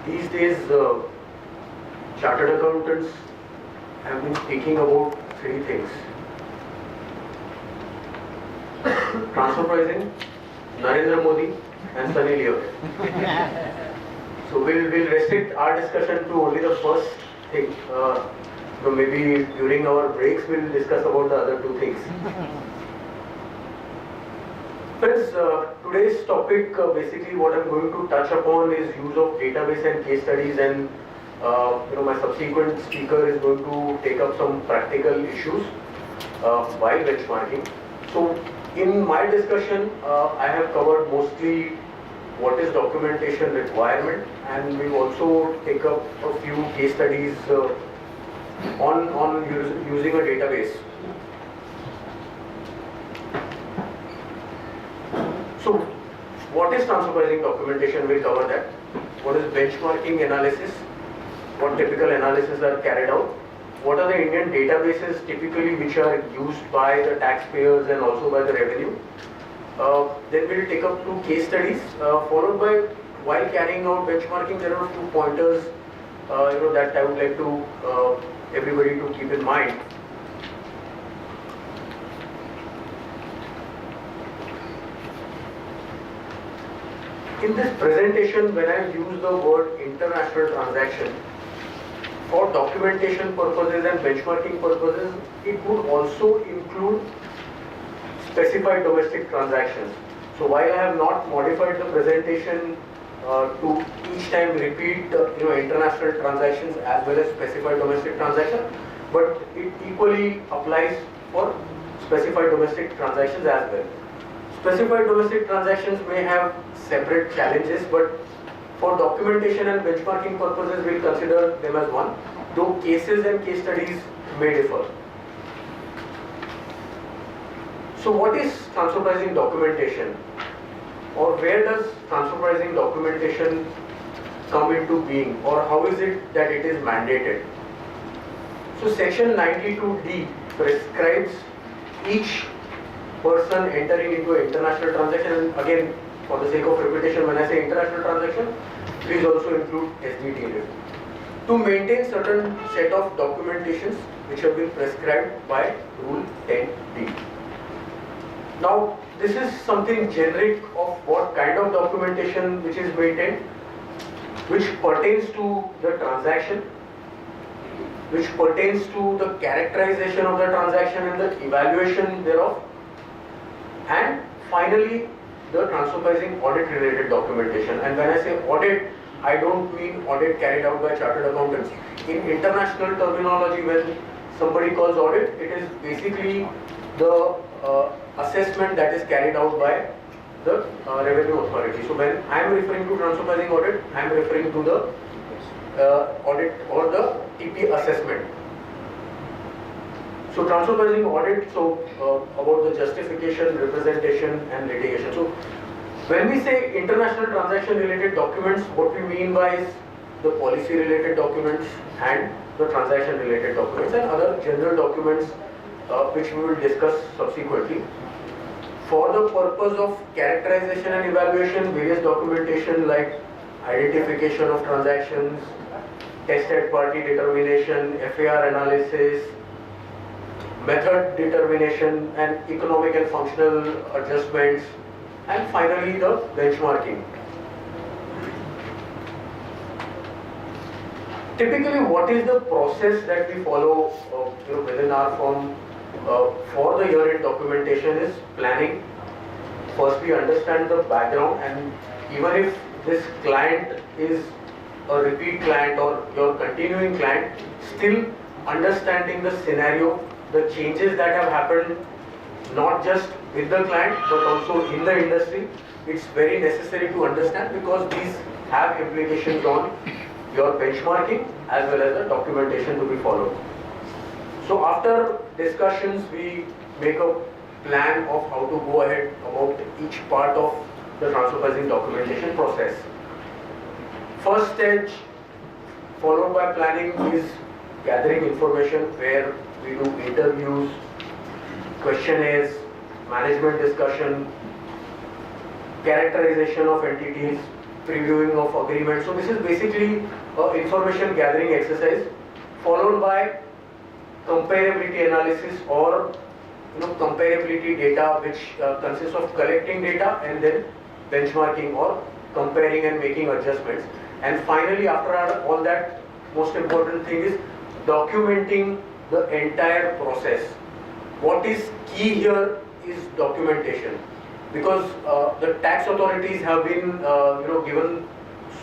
these days chartered accountants have been speaking about three things: transfer pricing, Narendra Modi, and Sunny Leone. So we'll restrict our discussion to only the first thing. So maybe during our breaks we'll discuss about the other two things. Friends, today's topic, basically what I'm going to touch upon is use of database and case studies, and my subsequent speaker is going to take up some practical issues while benchmarking. So in my discussion, I have covered mostly what is documentation requirement, and we also take up a few case studies on using a database. So, what is transfer pricing documentation? We'll cover that. What is benchmarking analysis? What typical analysis are carried out? What are the Indian databases typically which are used by the taxpayers and also by the revenue? Then we'll take up two case studies, followed by, while carrying out benchmarking, there are two pointers that I would like to everybody to keep in mind. In this presentation, when I use the word international transaction, for documentation purposes and benchmarking purposes, it would also include specified domestic transactions. So while I have not modified the presentation to each time repeat international transactions as well as specified domestic transactions, but it equally applies for specified domestic transactions as well. Specified domestic transactions may have separate challenges, but for documentation and benchmarking purposes, we'll consider them as one, though cases and case studies may differ. So what is transfer pricing documentation? Or where does transfer pricing documentation come into being? Or how is it that it is mandated? So section 92D prescribes each person entering into an international transaction, and again, for the sake of repetition, when I say international transaction, please also include SDT, to maintain certain set of documentations which have been prescribed by Rule 10D. Now, this is something generic of what kind of documentation which is maintained, which pertains to the transaction, which pertains to the characterization of the transaction and the evaluation thereof, and finally the transfer pricing audit related documentation. And when I say audit, I don't mean audit carried out by chartered accountants. In international terminology, when somebody calls audit, it is basically the assessment that is carried out by the revenue authority. So when I am referring to transfer pricing audit, I am referring to the audit or the TP assessment. So transfer pricing audit, so about the justification, representation and litigation. So when we say international transaction related documents, what we mean by is the policy related documents and the transaction related documents and other general documents which we will discuss subsequently. For the purpose of characterization and evaluation, various documentation like identification of transactions, tested party determination, FAR analysis, method determination and economic and functional adjustments, and finally the benchmarking. Typically, what is the process that we follow within our firm for the year-end documentation is planning. First, we understand the background, and even if this client is a repeat client or your continuing client, still understanding the scenario, the changes that have happened, not just with the client but also in the industry, it's very necessary to understand because these have implications on your benchmarking as well as the documentation to be followed. So after discussions, we make a plan of how to go ahead about each part of the transfer pricing documentation process. First stage followed by planning is gathering information, where we do interviews, questionnaires, management discussion, characterization of entities, previewing of agreements. So this is basically information gathering exercise followed by comparability analysis or comparability data, which consists of collecting data and then benchmarking or comparing and making adjustments. And finally, after all that, most important thing is documenting the entire process. What is key here is documentation, because the tax authorities have been given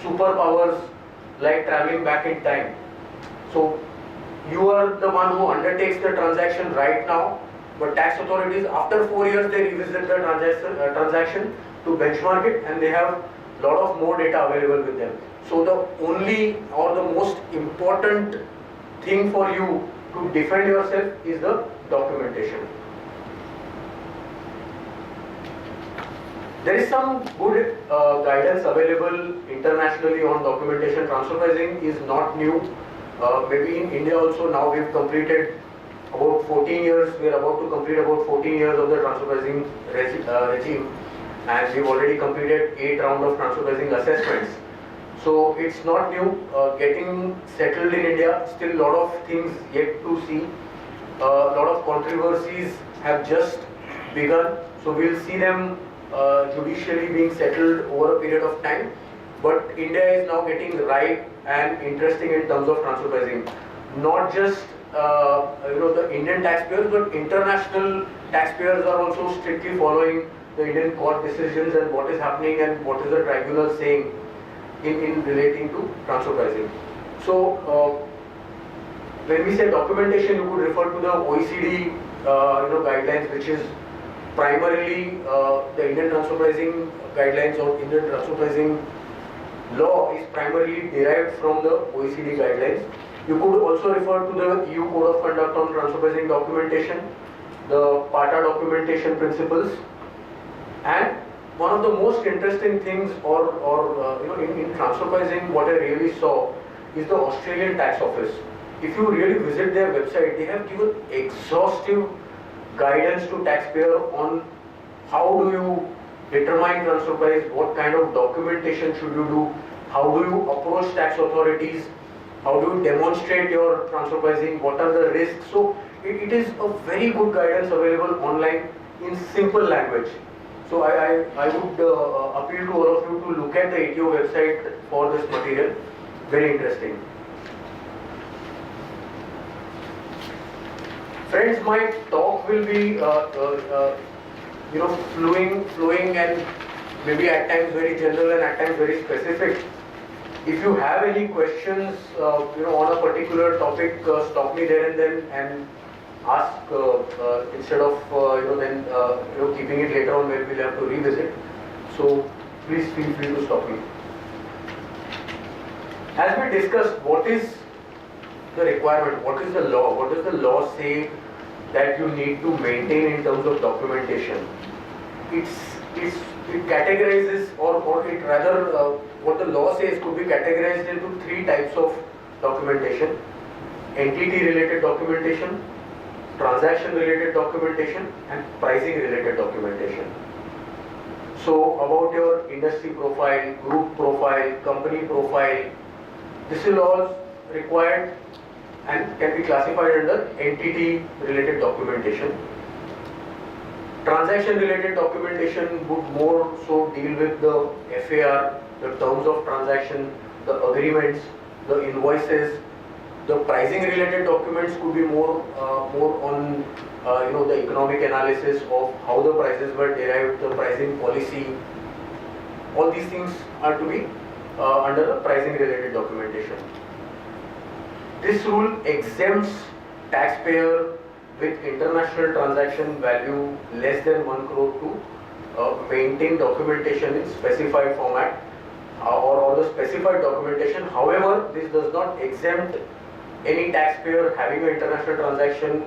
superpowers like traveling back in time. So you are the one who undertakes the transaction right now, but tax authorities after 4 years they revisit the transaction to benchmark it, and they have a lot of more data available with them. So the only or the most important thing for you to defend yourself is the documentation. There is some good guidance available internationally on documentation. Transfer pricing is not new. Maybe in India also now we've completed about 14 years. We are about to complete about 14 years of the transfer pricing regime, and we've already completed 8 rounds of transfer pricing assessments. So it's not new. Getting settled in India, still a lot of things yet to see. A lot of controversies have just begun. So we'll see them judicially being settled over a period of time. But India is now getting ripe and interesting in terms of transfer pricing. Not just the Indian taxpayers, but international taxpayers are also strictly following the Indian court decisions and what is happening and what is the tribunal saying in relating to transfer pricing. So when we say documentation, you could refer to the OECD guidelines, which is primarily the Indian transfer pricing guidelines or Indian transfer pricing law is primarily derived from the OECD guidelines. You could also refer to the EU Code of Conduct on transfer pricing documentation, the PATA documentation principles, and one of the most interesting things in transfer pricing, what I really saw is the Australian Tax Office. If you really visit their website, they have given exhaustive guidance to taxpayer on how do you determine transfer price, what kind of documentation should you do, how do you approach tax authorities, how do you demonstrate your transfer pricing, what are the risks. So it is a very good guidance available online in simple language. So I would appeal to all of you to look at the ATO website for this material. Very interesting. Friends, my talk will be flowing and maybe at times very general and at times very specific. If you have any questions on a particular topic, stop me there and then and ask instead of keeping it later on where we'll have to revisit. So please feel free to stop me. As we discussed, what is the requirement? What is the law? What does the law say that you need to maintain in terms of documentation? It categorizes, or it rather, what the law says could be categorized into 3 types of documentation: entity-related documentation, transaction-related documentation, and pricing-related documentation. So about your industry profile, group profile, company profile, this is all required and can be classified under entity-related documentation. Transaction-related documentation would more so deal with the FAR, the terms of transaction, the agreements, the invoices. The pricing-related documents could be more on the economic analysis of how the prices were derived, the pricing policy. All these things are to be under the pricing-related documentation. This rule exempts taxpayer with international transaction value less than 1 crore to maintain documentation in specified format or the specified documentation. However, this does not exempt any taxpayer having an international transaction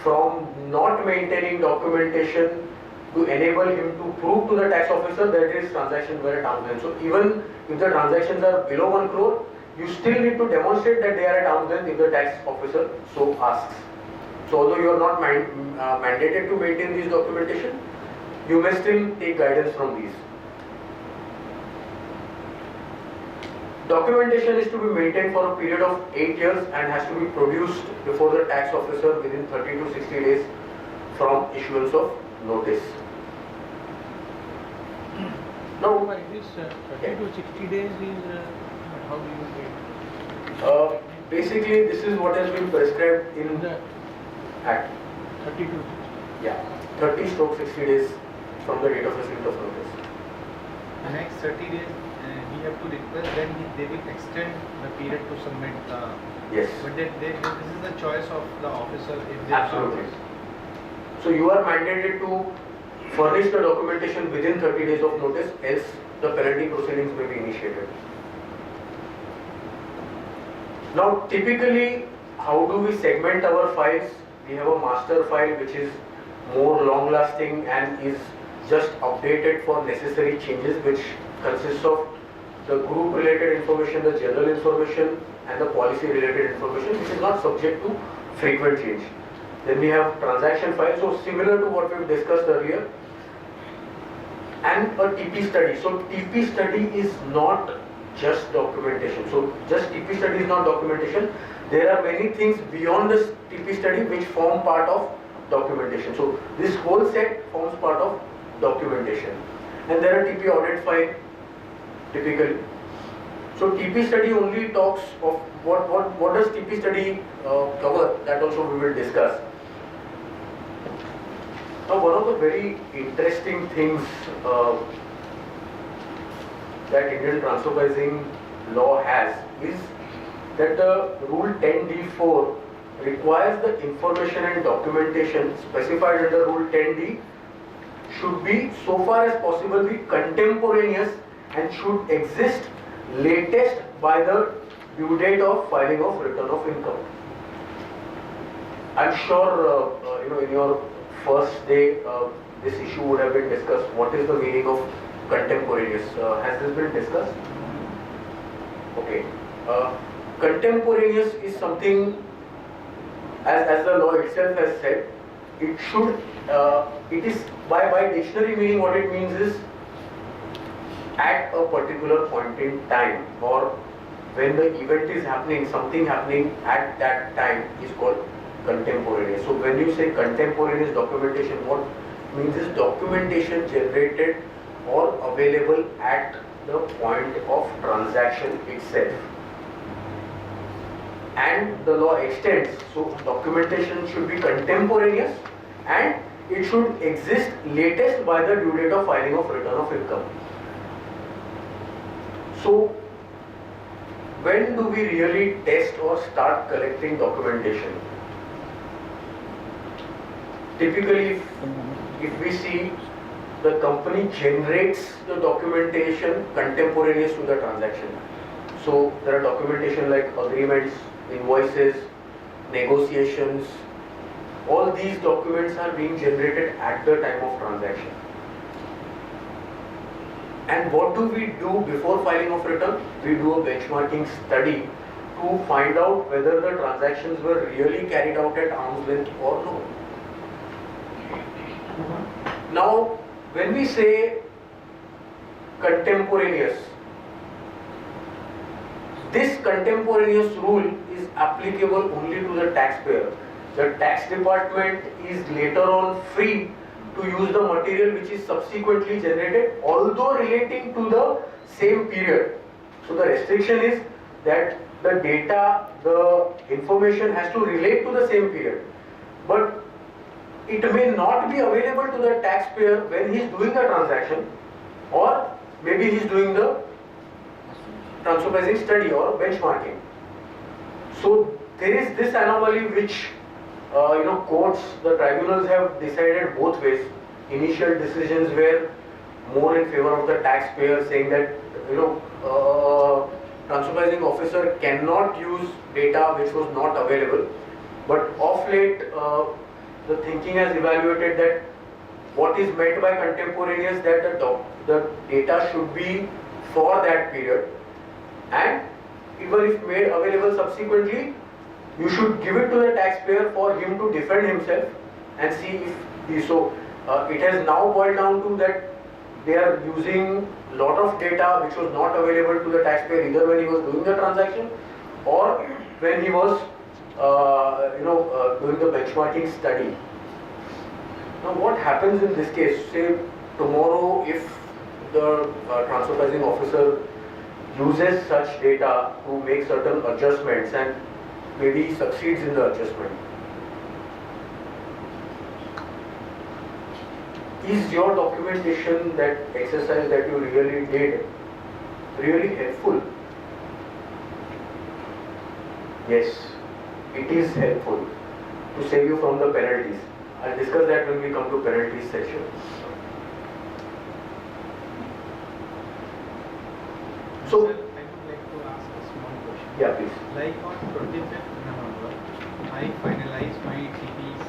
from not maintaining documentation to enable him to prove to the tax officer that his transactions were at arm's length. So even if the transactions are below 1 crore, you still need to demonstrate that they are at arm's length if the tax officer so asks. So although you are not mandated to maintain this documentation, you may still take guidance from these. Documentation is to be maintained for a period of 8 years and has to be produced before the tax officer within 30 to 60 days from issuance of notice. Now, But this 30 to 60 days is how do you get? basically this is what has been prescribed in The Act. 30 to 60. Yeah, 30 stroke 60 days from the date of receipt of notice. The next 30 days, he have to request, then they will extend the period to submit. Yes. But this is the choice of the officer if they Absolutely. So you are mandated to furnish the documentation within 30 days of notice, else the penalty proceedings may be initiated. Now typically, how do we segment our files? We have a master file which is more long lasting and is just updated for necessary changes, which consists of the group related information, the general information and the policy related information, which is not subject to frequent change. Then we have transaction file, so similar to what we've discussed earlier, and a TP study. So TP study is not just documentation. So just TP study is not documentation. There are many things beyond this TP study which form part of documentation. So this whole set forms part of documentation. And there are TP audit file typically. So TP study only talks of what does TP study cover, that also we will discuss. Now one of the very interesting things that Indian transfer pricing law has is that the Rule 10D4 requires the information and documentation specified under Rule 10D should be so far as possible be contemporaneous and should exist latest by the due date of filing of return of income. I'm sure in your first day this issue would have been discussed. What is the meaning of contemporaneous? Has this been discussed? Okay. Contemporaneous is something, as the law itself has said, it should, it is by dictionary meaning, what it means is at a particular point in time, or when the event is happening, something happening at that time is called contemporaneous. So when you say contemporaneous documentation, what means is documentation generated or available at the point of transaction itself. And the law extends, so documentation should be contemporaneous and it should exist latest by the due date of filing of return of income. So when do we really test or start collecting documentation? Typically, if we see the company generates the documentation contemporaneous to the transaction. So there are documentation like agreements, invoices, negotiations. All these documents are being generated at the time of transaction. And what do we do before filing of return? We do a benchmarking study to find out whether the transactions were really carried out at arm's length or no. Now, when we say contemporaneous, this contemporaneous rule is applicable only to the taxpayer. The tax department is later on free to use the material which is subsequently generated, although relating to the same period. So the restriction is that the data, the information has to relate to the same period. But it may not be available to the taxpayer when he is doing the transaction, or maybe he is doing the transfer pricing study or benchmarking. So there is this anomaly which courts, the tribunals have decided both ways. Initial decisions were more in favor of the taxpayer, saying that transfer pricing officer cannot use data which was not available. But of late, the thinking has evaluated that what is meant by contemporaneous, that the data should be for that period, and even if made available subsequently, you should give it to the taxpayer for him to defend himself and see if he so. It has now boiled down to that they are using lot of data which was not available to the taxpayer either when he was doing the transaction or when he was doing the benchmarking study. Now what happens in this case? Say tomorrow if the transfer pricing officer uses such data to make certain adjustments and maybe succeeds in the adjustment. Is your documentation, that exercise that you really did, really helpful? Yes, it is helpful to save you from the penalties. I'll discuss that when we come to penalties section. So, Sir, I would like to ask a small question. yeah, please. Like on 25th November, I finalized my TPs.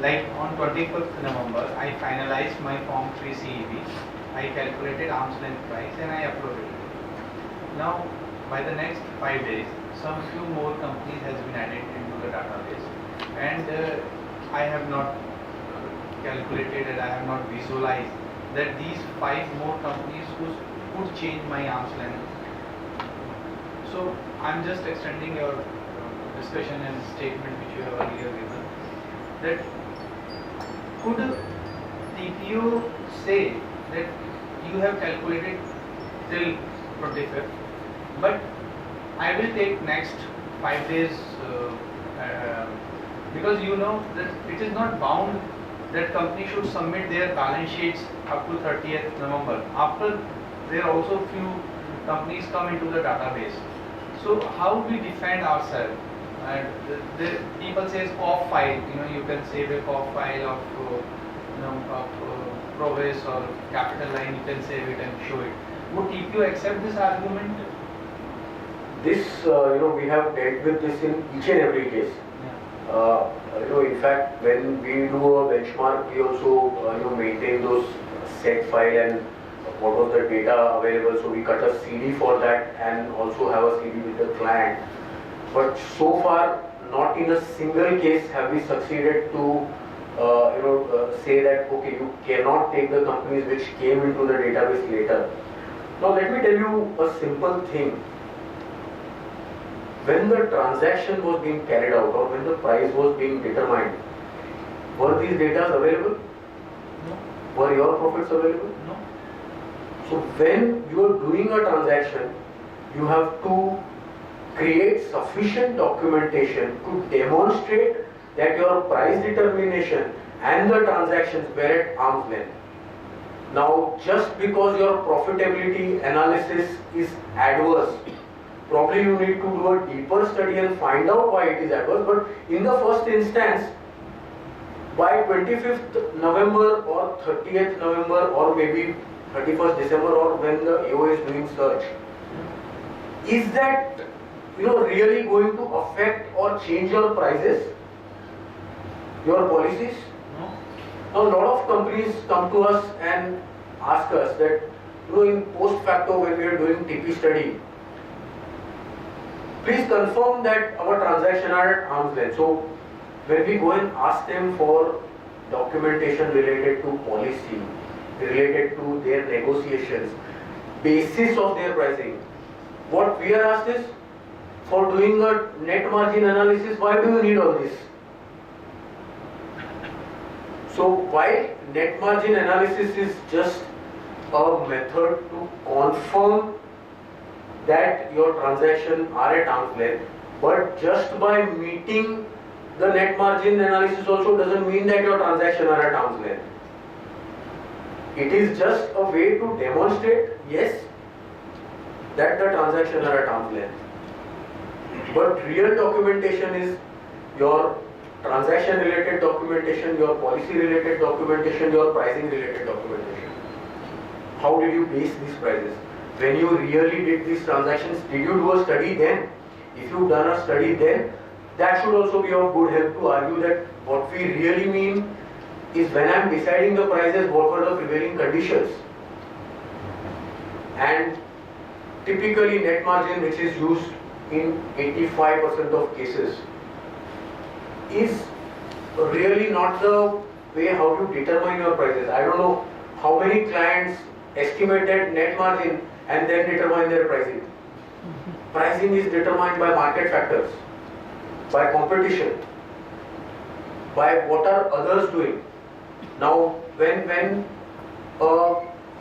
Like on 25th November, I finalized my Form 3 CEB. I calculated arm's length price and I uploaded it. Now, by the next 5 days, some few more companies has been added into the database, and I have not calculated and I have not visualized that these 5 more companies could change my arm's length. So I'm just extending your discussion and statement which you have earlier given, that could TPO say that you have calculated till 25th, but I will take next 5 days because you know that it is not bound that company should submit their balance sheets up to 30th November. After there also few companies come into the database. So how we defend ourselves? And the people says COF file, you can save a COF file of Provis or Capital Line, you can save it and show it. Would TPO accept this argument? This, we have dealt with this in each and every case. In fact, when we do a benchmark, we also, maintain those set file and what was the data available. So we cut a CD for that and also have a CD with the client. But so far, not in a single case have we succeeded to, say that okay, you cannot take the companies which came into the database later. Now let me tell you a simple thing. When the transaction was being carried out or when the price was being determined, were these data available? No. Were your profits available? No. So when you are doing a transaction, you have to create sufficient documentation to demonstrate that your price determination and the transactions were at arm's length. Now, just because your profitability analysis is adverse, probably you need to do a deeper study and find out why it is adverse. But in the first instance, by 25th November or 30th November or maybe 31st December or when the AO is doing search, is that really going to affect or change your prices, your policies? No. Now, a lot of companies come to us and ask us that, in post facto when we are doing TP study, please confirm that our transaction are at arm's length. So, when we go and ask them for documentation related to policy, related to their negotiations, basis of their pricing, what we are asked is, for doing a net margin analysis, why do you need all this? So while net margin analysis is just a method to confirm that your transactions are at arm's length, but just by meeting the net margin analysis also doesn't mean that your transactions are at arm's length. It is just a way to demonstrate, yes, that the transactions are at arm's length. But real documentation is your transaction related documentation, your policy related documentation, your pricing related documentation. How did you base these prices? When you really did these transactions, did you do a study then? If you've done a study then, that should also be of good help to argue that what we really mean is when I'm deciding the prices, what were the prevailing conditions? And typically net margin, which is used in 85% of cases, is really not the way how you determine your prices. I don't know how many clients estimate that net margin and then determine their pricing. Pricing is determined by market factors, by competition, by what are others doing. Now, when a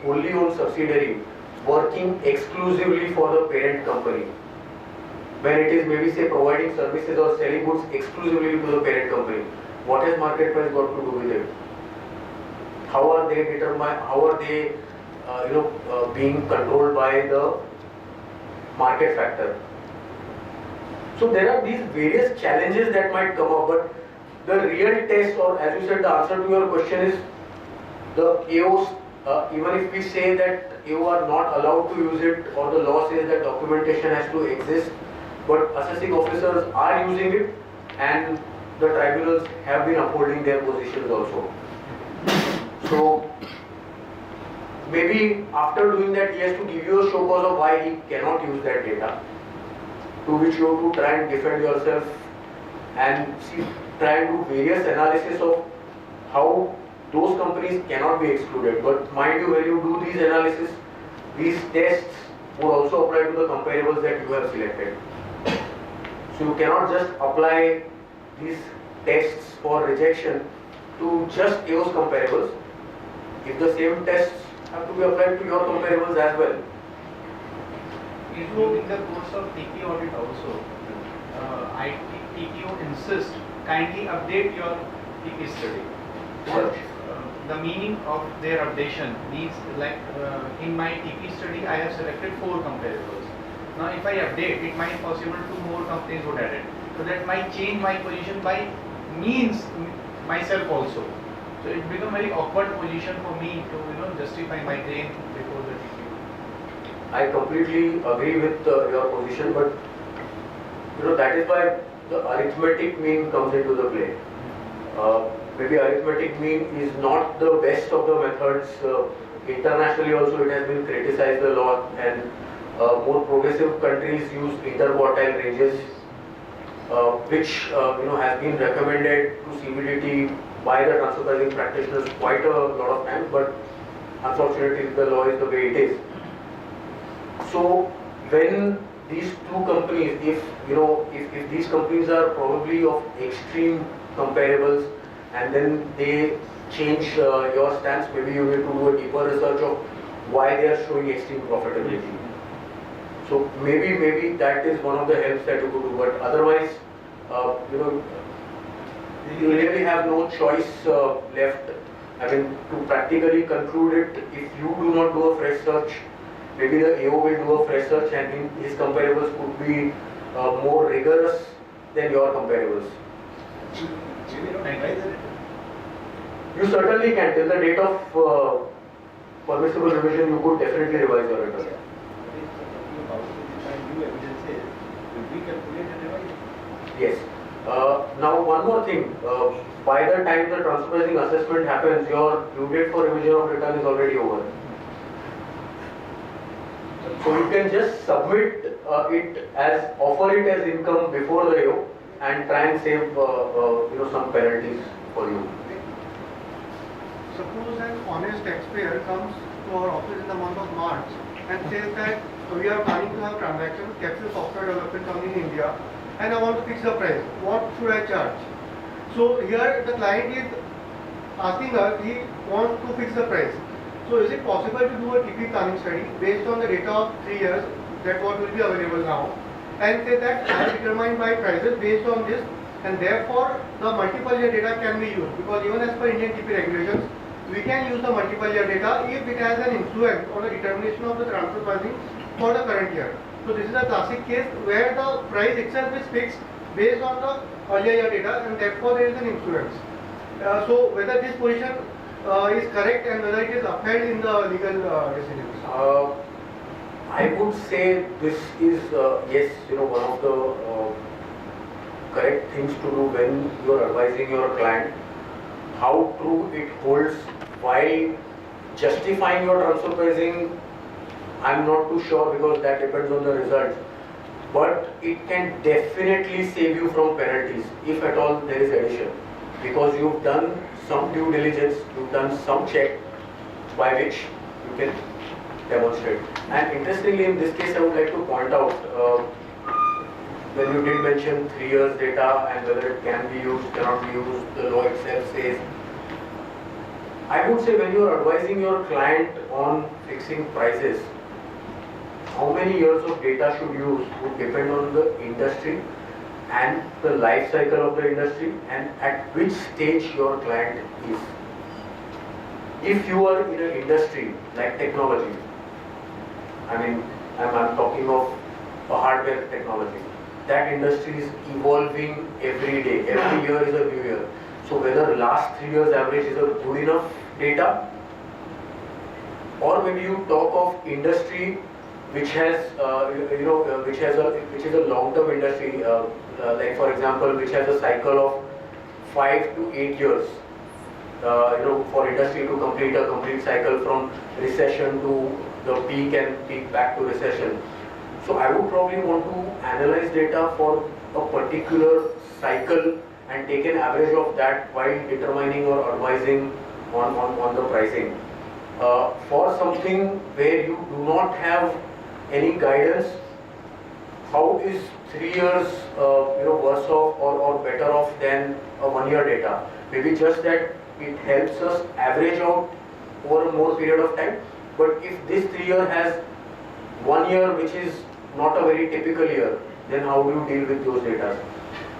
wholly owned subsidiary working exclusively for the parent company, when it is maybe say providing services or selling goods exclusively to the parent company, what has market price got to do with it? How are they determined? How are they, being controlled by the market factor? So there are these various challenges that might come up, but the real test, or as you said, the answer to your question is the AOs. Even if we say that AO are not allowed to use it, or the law says that documentation has to exist, but assessing officers are using it, and the tribunals have been upholding their positions also. So maybe after doing that, he has to give you a show cause of why he cannot use that data, to which you have to try and defend yourself and try and do various analysis of how those companies cannot be excluded. But mind you, when you do these analysis, these tests would also apply to the comparables that you have selected. So you cannot just apply these tests for rejection to just AO's comparables. If the same tests have to be applied to your comparables as well. During the course of TP audit also, TPO insists kindly update your TP study. Sure. The meaning of their updation means, like in my TP study I have selected 4 comparables. Now if I update, it might possible 2 more companies would add it. So that might change my position by means myself also. So it become very awkward position for me to justify my claim before the TP. I completely agree with your position, but that is why the arithmetic mean comes into the play. Maybe arithmetic mean is not the best of the methods. Internationally also it has been criticized a lot, and more progressive countries use interquartile ranges, which has been recommended to CBDT by the transfer pricing practitioners quite a lot of times, but unfortunately the law is the way it is. So when these two companies, if these companies are probably of extreme comparables, and then they change your stance, maybe you need to do a deeper research of why they are showing extreme profitability. So maybe that is one of the helps that you could do, but otherwise, you really have no choice left. I mean, to practically conclude it, if you do not do a fresh search, maybe the AO will do a fresh search, and his comparables could be more rigorous than your comparables. You certainly can. Till the date of permissible revision, you could definitely revise your return. Yes. Now one more thing. By the time the transfer pricing assessment happens, your due date for revision of return is already over. So you can just submit offer it as income before the AO, and try and save some penalties for you. Suppose an honest taxpayer comes to our office in the month of March and says that we are planning to have transactions with Capsule Software Development Company in India, and I want to fix the price. What should I charge? So here the client is asking us, he wants to fix the price. So is it possible to do a TP planning study based on the data of 3 years, that what will be available now, and say that I have determined my prices based on this, and therefore the multiple year data can be used, because even as per Indian TP regulations, we can use the multiple year data if it has an influence on the determination of the transfer pricing for the current year. So this is a classic case where the price itself is fixed based on the earlier year data, and therefore there is an influence. So whether this position is correct and whether it is upheld in the legal decisions. I would say this is yes, one of the correct things to do when you are advising your client. How true it holds while justifying your transfer pricing, I'm not too sure, because that depends on the results. But it can definitely save you from penalties if at all there is addition, because you've done some due diligence, you've done some check by which you can demonstrate. And interestingly, in this case, I would like to point out, when you did mention 3 years data and whether it can be used, cannot be used, the law itself says, I would say when you are advising your client on fixing prices, how many years of data should you use would depend on the industry and the life cycle of the industry and at which stage your client is. If you are in an industry like technology, I mean, I'm talking of a hardware technology, that industry is evolving every day, every year is a new year. So whether last 3 years average is a good enough data, or maybe you talk of industry which has, which is a long-term industry, like for example, which has a cycle of 5 to 8 years, for industry to complete a complete cycle from recession to the peak and peak back to recession. So I would probably want to analyze data for a particular cycle and take an average of that while determining or advising on the pricing. For something where you do not have any guidance, how is 3 years worse off or better off than a 1 year data? Maybe just that it helps us average out over a more period of time. But if this 3 year has 1 year which is not a very typical year, then how do you deal with those data?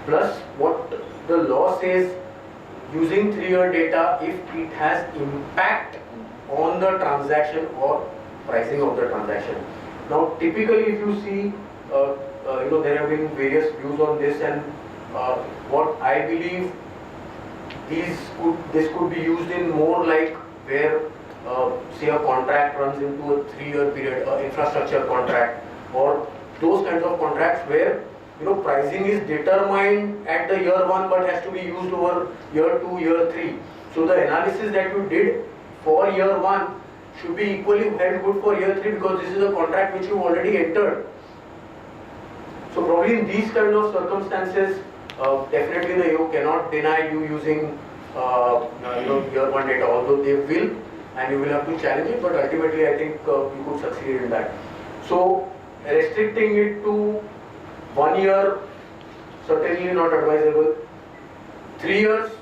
Plus, what the law says, using 3 year data if it has impact on the transaction or pricing of the transaction. Now, typically, if you see, there have been various views on this, and what I believe this could be used in more like where, say, a contract runs into a 3 year period, infrastructure contract, or those kinds of contracts where pricing is determined at the year 1 but has to be used over year 2, year 3. So the analysis that you did for year 1 should be equally held good for year 3 because this is a contract which you already entered. So probably in these kind of circumstances, definitely the AO cannot deny you using year 1 data, although they will, and you will have to challenge it, but ultimately I think you could succeed in that. So restricting it to 1 year, certainly not advisable. 3 years,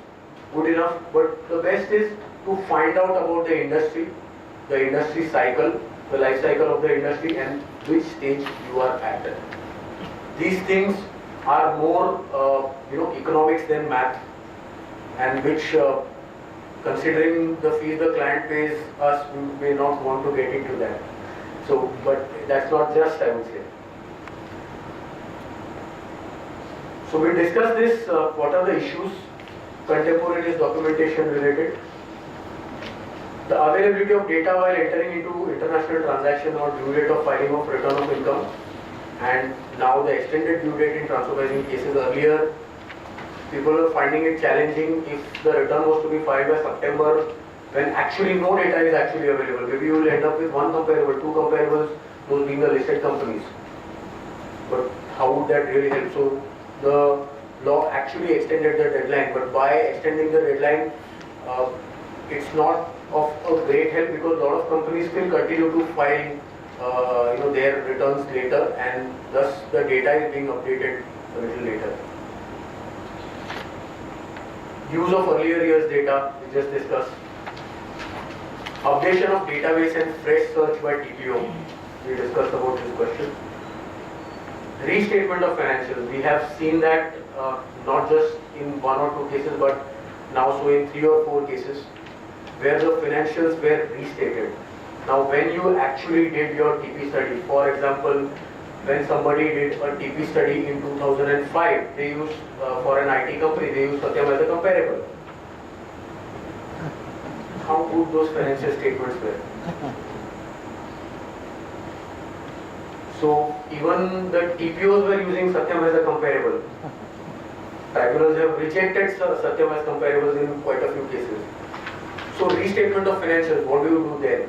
good enough, but the best is to find out about the industry cycle, the life cycle of the industry, and which stage you are at. These things are more, economics than math, and which, considering the fees the client pays us, we may not want to get into that. So, but that's not just, I would say. So we discussed this, what are the issues, contemporaneous documentation related, the availability of data while entering into international transaction or due date of filing of return of income, and now the extended due date in transfer pricing cases. Earlier, people were finding it challenging if the return was to be filed by September, when actually no data is actually available. Maybe you will end up with 1 comparable, 2 comparables, those being the listed companies. But how would that really help? So the law actually extended the deadline, but by extending the deadline, it's not of a great help because a lot of companies still continue to file their returns later, and thus the data is being updated a little later. Use of earlier years data, we just discussed. Updation of database and fresh search by TPO, we discussed about this question. Restatement of financials, we have seen that not just in 1 or 2 cases, but now so in 3 or 4 cases, where the financials were restated. Now when you actually did your TP study, for example, when somebody did a TP study in 2005, they used, for an IT company, they used Satyam as a comparable. How good those financial statements were. So even the TPOs were using Satyam as a comparable. Tribunals have rejected Satyam as comparables in quite a few cases. So restatement of financials, what do you do there?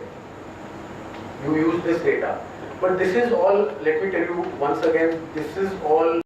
You use this data. But this is all, let me tell you once again, this is all